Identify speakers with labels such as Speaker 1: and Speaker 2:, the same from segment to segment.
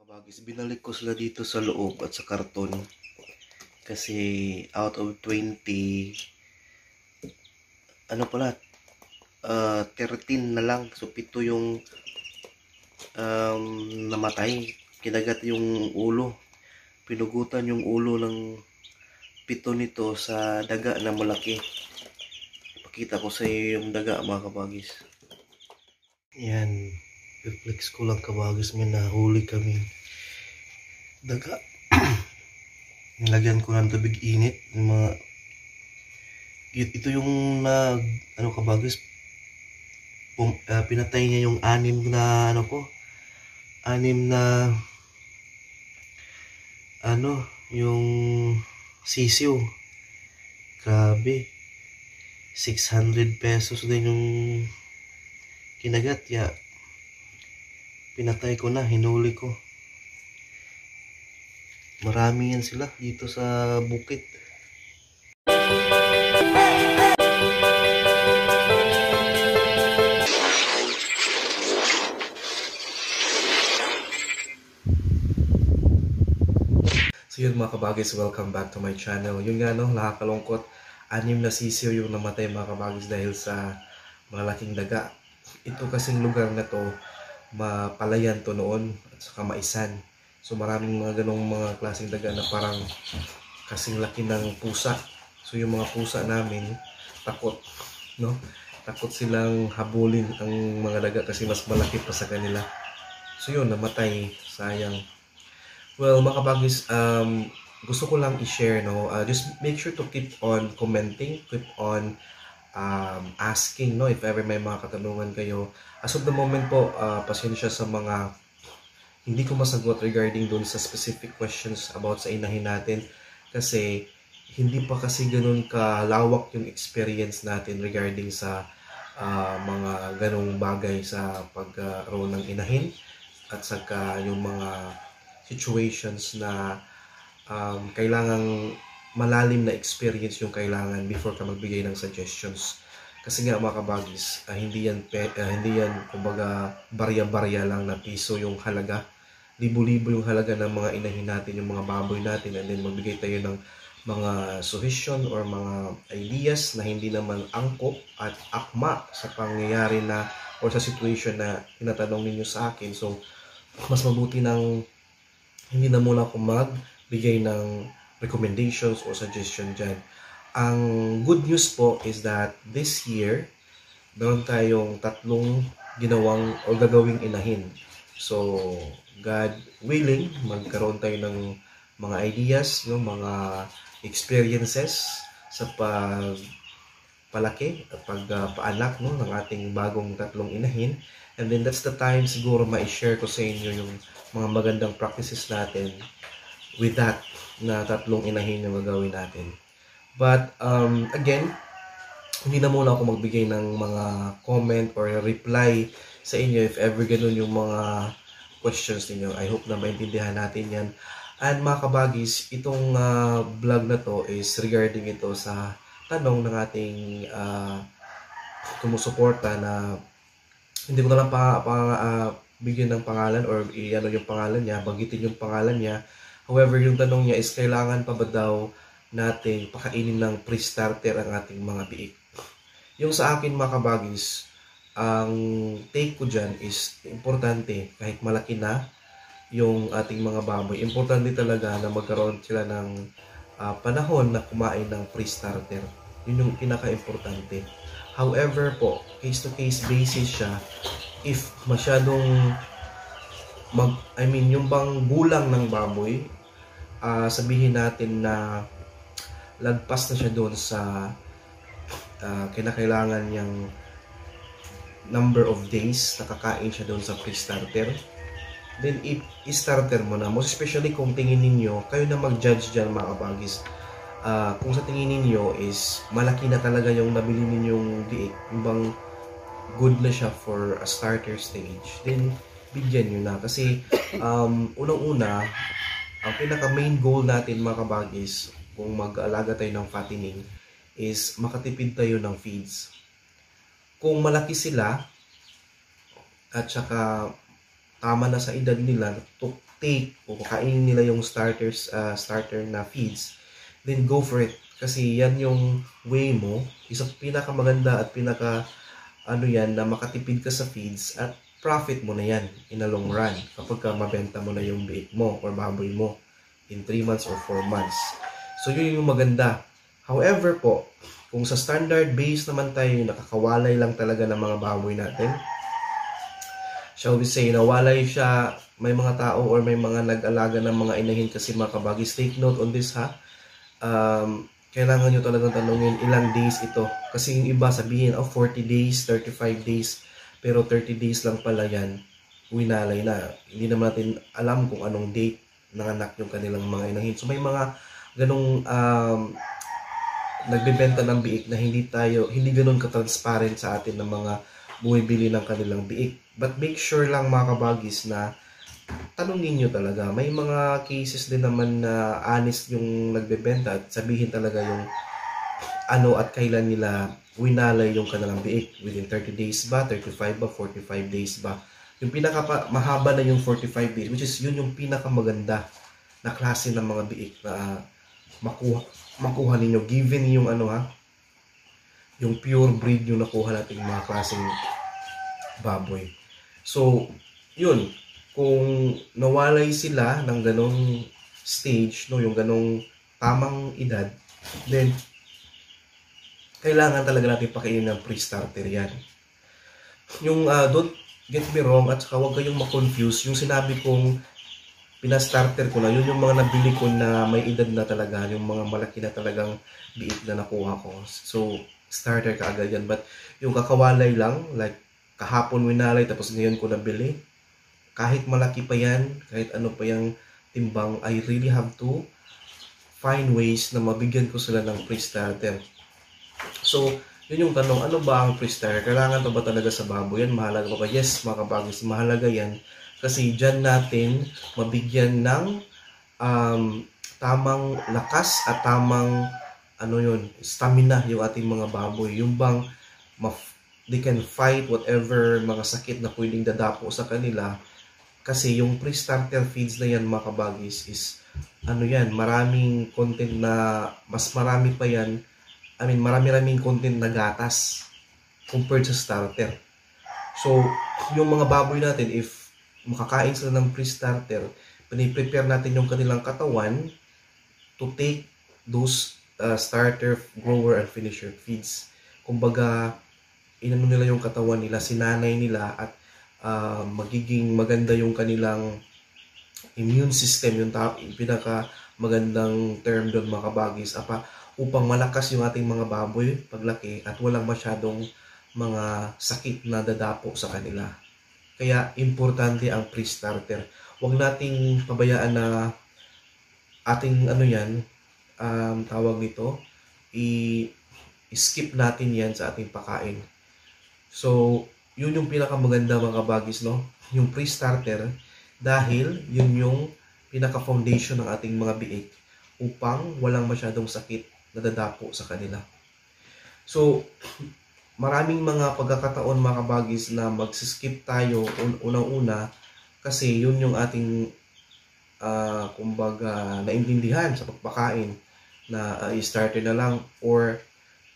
Speaker 1: Kabagis, binalik ko sila dito sa loob at sa karton kasi out of 20 ano pala 13 na lang, so 7 yung namatay. Kinagat yung ulo, pinugutan yung ulo ng 7 nito sa daga na malaki. Pakita ko sa iyo yung daga, mga kabagis. Yan, reflex ko lang, kabagis, may nahuli kami daga. Nilagyan ko ng tubig init, mga ito yung ano, kabagis, pinatay niya yung anim na yung sisiw. Grabe, 600 pesos din yung kinagat ya. Pinatay ko na, hinuli ko. Marami yan sila dito sa bukid. So yun, mga kabagis, welcome back to my channel. Yun nga, no, nakakalungkot. 6 na sisiw yung namatay, mga kabagis, dahil sa malaking daga. Ito kasing lugar na to, mapalayan to noon at saka maisan. So maraming mga ganong mga klaseng daga na parang kasing laki ng pusa. So yung mga pusa namin takot, no? Takot silang habulin ang mga daga kasi mas malaki pa sa kanila. So yun, namatay, sayang. Well, mga kabagis, gusto ko lang i-share, no? Just make sure to keep on commenting, keep on asking, no, if ever may mga katanungan kayo. As of the moment po, pasensya sa mga hindi ko masagot regarding dun sa specific questions about sa inahin natin kasi hindi pa kasi ganun kalawak yung experience natin regarding sa mga ganung bagay sa pagkaroon ng inahin at saka yung mga situations na kailangang malalim na experience yung kailangan before ka magbigay ng suggestions. Kasi nga, mga kabagis, hindi yan kumbaga barya-barya lang na piso yung halaga. Libo-libo yung halaga ng mga inahin natin, yung mga baboy natin, and then magbigay tayo ng mga suggestion or mga ideas na hindi naman angkop at akma sa pangyayari na or sa situation na tinatanong ninyo sa akin. So, mas mabuti ng hindi na muna ako magbigay ng recommendations or suggestion dyan. Ang good news po is that this year, meron tayong 3 ginawang o gagawing inahin. So, God willing, magkaroon tayo ng mga ideas, no, mga experiences sa pagpalaki at pagpaanak, no, ng ating bagong 3 inahin. And then that's the time siguro ma-share ko sa inyo yung mga magandang practices natin with that na 3 inahin na gagawin natin. But again, hindi na muna ako magbigay ng mga comment or reply sa inyo if ever ganun yung mga questions ninyo. I hope na maintindihan natin yan. And mga kabagis, itong vlog na to is regarding ito sa tanong ng ating sumusuporta na hindi ko na lang bigyan ng pangalan or i-ano yung pangalan niya, banggitin yung pangalan niya. However, yung tanong niya is kailangan pa ba daw natin pakainin ng pre-starter ang ating mga biik. Yung sa akin, mga kabagis, ang take ko dyan is importante kahit malaki na yung ating mga baboy. Importante talaga na magkaroon sila ng panahon na kumain ng pre-starter. Yun yung pinaka-importante. However po, case-to-case basis siya. If masyadong yung bang gulang ng baboy, sabihin natin na lagpas na siya doon sa kinakailangan niyang number of days na kakain siya doon sa pre-starter, then i-starter mo na. Most especially kung tingin ninyo, kayo na mag-judge dyan, mga kabagis. Kung sa tingin ninyo is malaki na talaga yung nabili ninyong biik, yung bang good na siya for a starter stage, then bigyan nyo na. Kasi unang-una, ang pinaka-main goal natin, mga kabagis, kung mag-aalaga tayo ng fattening, is makatipid tayo ng feeds. Kung malaki sila at saka tama na sa edad nila, take o kainin nila yung starter na feeds, then go for it. Kasi yan yung way mo, isa pinakamaganda at yan na makatipid ka sa feeds at profit mo na yan in the long run kapag mabenta mo na yung biik mo or baboy mo in 3 months or 4 months. So yun yung maganda. However po, kung sa standard base naman tayo, nakakawalay lang talaga ng mga baboy natin, shall we say, nawalay siya, may mga tao or may mga nag-alaga ng mga inahin kasi mga kabagis, take note on this ha. Kailangan nyo talagang tanongin ilang days ito. Kasi yung iba sabihin, 40 days, 35 days. Pero 30 days lang pala yan, winalay na. Hindi naman natin alam kung anong date nanganak yung kanilang mga inahin. So may mga ganong nagbebenta ng biik na hindi ganun ka-transparent sa atin ng mga bumibili ng kanilang biik. But make sure lang mga kabagis na tanungin nyo talaga. May mga cases din naman na honest yung nagbebenta at sabihin talaga yung ano at kailan nila winalay yung kanilang biik. Within 30 days ba, 35 ba, 45 days ba. Yung mahaba na yung 45 days, which is yun yung pinakamaganda na klase ng mga biik na makuha ninyo. Given yung yung pure breed yung nakuha nating mga klaseng baboy. So, yun. Kung nawalay sila ng ganong stage, no, yung ganong tamang edad, then kailangan talaga natin pakainin ng pre-starter yan. Yung don't get me wrong at saka huwag kayong ma-confuse. Yung sinabi kong pinastarter ko na, yun yung mga nabili ko na may edad na talaga, yung mga malaki na talagang biik na nakuha ko. So, starter ka agad yan. But yung kakawalay lang, like kahapon winalay tapos ngayon ko nabili, kahit malaki pa yan, kahit ano pa yung timbang, I really have to find ways na mabigyan ko sila ng pre-starter. So, yun yung tanong, ano ba ang pre-starter? Kailangan to ba talaga sa baboy yan? Mahalaga ba? Yes, mga kabagis, mahalaga yan. Kasi dyan natin mabigyan ng tamang lakas at tamang stamina yung ating mga baboy. Yung bang they can fight whatever mga sakit na pwedeng dadapo sa kanila. Kasi yung pre-starter feeds na yan mga kabagis is maraming content na mas marami pa yan. Marami-raming content na gatas compared sa starter. So, yung mga baboy natin, if makakain sila ng pre-starter, piniprepare natin yung kanilang katawan to take those starter, grower, and finisher feeds. Kumbaga, nila yung katawan nila, sinanay nila, at magiging maganda yung kanilang immune system, yung pinaka magandang term doon mga kabagis, upang malakas yung ating mga baboy paglaki at walang masyadong mga sakit na dadapo sa kanila. Kaya importante ang pre-starter. Huwag nating pabayaan na ating tawag nito, i-skip natin yan sa ating pakain. So, yun yung pinakamaganda mga kabagis, no? Yung pre-starter, dahil yun yung pinaka-foundation ng ating mga biik upang walang masyadong sakit na dadapo sa kanila. So, maraming mga pagkakataon mga kabagis na magsiskip tayo unang-una kasi yun yung ating naintindihan sa pagpakain na i-starter na lang, or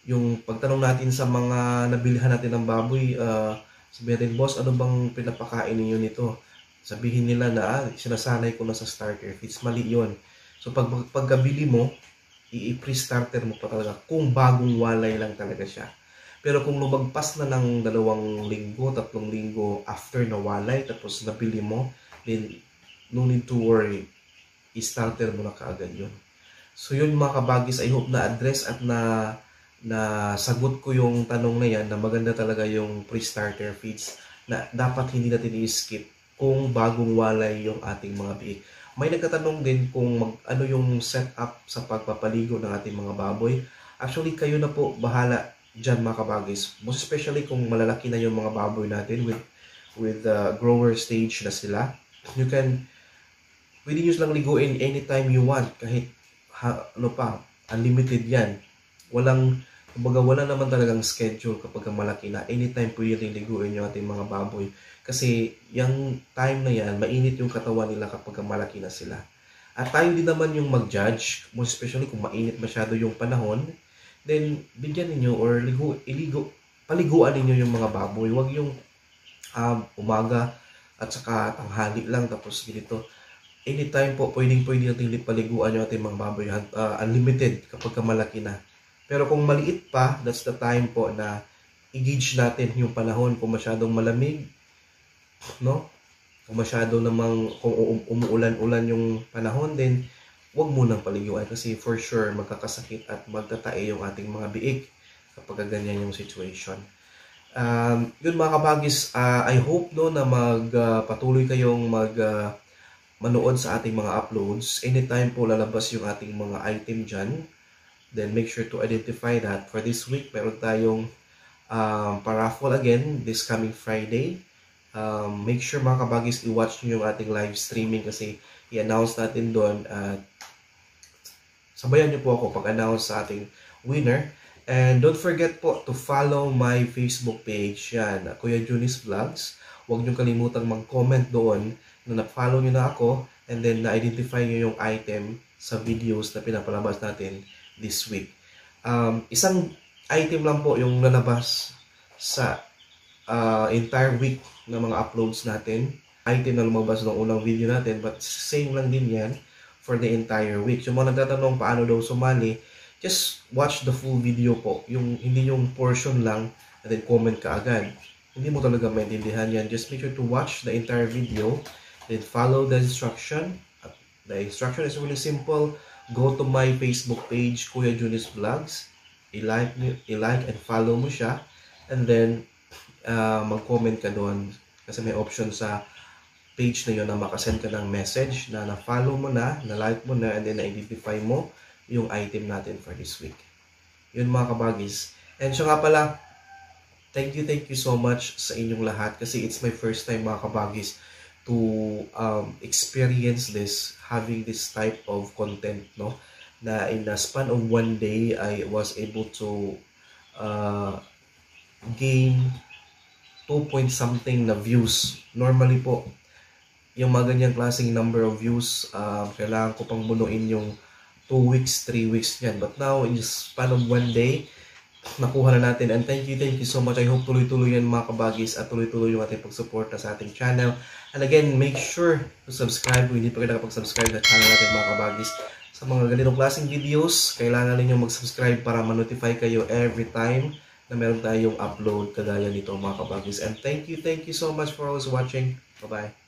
Speaker 1: yung pagtanong natin sa mga nabilihan natin ng baboy, sabihin natin, boss, ano bang pinapakain niyo nito? Sabihin nila na sinasanay ko na sa starter feeds. Mali yun. So pagkabili mo, i-pre-starter mo pa talaga kung bagong walay lang talaga siya. Pero kung lumagpas na ng 2 linggo, 3 linggo after na walay, tapos nabili mo, then no need to worry, i-starter mo na kaagad yun. So yun mga kabagis, I hope na-address at na sagot ko yung tanong na yan, na maganda talaga yung pre-starter feeds na dapat hindi natin i-skip kung bagong walay yung ating mga biik. May nagtatanong din kung ano yung setup sa pagpapaligo ng ating mga baboy. Actually, kayo na po bahala dyan mga kabagis. Most especially kung malalaki na yung mga baboy natin with grower stage na sila. Pwede nyo lang liguin anytime you want. Kahit unlimited yan. Walang Kumbaga wala naman talagang schedule kapag malaki na. Anytime pwede rin liguin yung ating mga baboy. Kasi yung time na yan, mainit yung katawan nila kapag malaki na sila. At tayo din naman yung mag-judge, most especially kung mainit masyado yung panahon, then bigyan ninyo or paliguan ninyo yung mga baboy. Huwag yung umaga at saka tanghali lang tapos ganito. Anytime po, pwede natin paliguan yung ating mga baboy. Unlimited kapag malaki na. Pero kung maliit pa, that's the time po na i-gauge natin yung panahon. Kung masyadong malamig, no? Kung masyado namang, kung umuulan-ulan yung panahon, then huwag munang paliguan kasi for sure magkakasakit at magtatae yung ating mga biik kapag ganyan yung situation. Yun mga kabagis, I hope no na patuloy kayong manood sa ating mga uploads. Anytime po lalabas yung ating mga item dyan, then make sure to identify that. For this week, meron tayong paraffle again this coming Friday. Make sure mga kabagis i-watch nyo yung ating live streaming kasi i-announce natin doon at sabayan nyo po ako pag-announce sa ating winner. And don't forget po to follow my Facebook page. Yan, Kuya Junis Vlogs. Huwag nyo kalimutang mag-comment doon na na-follow nyo na ako and then na-identify nyo yung item sa videos na pinapalabas natin this week. Isang item lang po yung lalabas sa entire week ng mga uploads natin. Item na lumabas ng unang video natin, but same lang din yan for the entire week. So mga nagtatanong paano daw sumali, just watch the full video po. Hindi yung portion lang and then comment ka agad. Hindi mo talaga maintindihan yan. Just make sure to watch the entire video, then follow the instruction. The instruction is really simple. Go to my Facebook page, Kuya Junis Vlogs. I-like and follow mo siya. And then, mag-comment ka doon kasi may option sa page na yun na makasend ka ng message na na-follow mo na, na-like mo na, and then na-identify mo yung item natin for this week. Yun mga kabagis. And siya nga pala, thank you so much sa inyong lahat kasi it's my first time mga kabagis to experience this, having this type of content, no? Na in the span of one day, I was able to gain 2 point something na views. Normally po, yung mga ganyang klaseng number of views, kailangan ko pang bunuin yung 2 weeks, 3 weeks yan. But now, in the span of one day, nakuha na natin. And thank you so much. I hope tuloy-tuloy yan mga kabagis at tuloy-tuloy yung ating pagsuporta sa ating channel. And again, make sure to subscribe kung hindi pa kayo nakapag-subscribe sa channel natin mga kabagis. Sa mga ganitong klaseng videos, kailangan ninyong mag-subscribe para ma-notify kayo every time na meron tayong upload kagaya nito mga kabagis. And thank you so much for always watching. Bye-bye.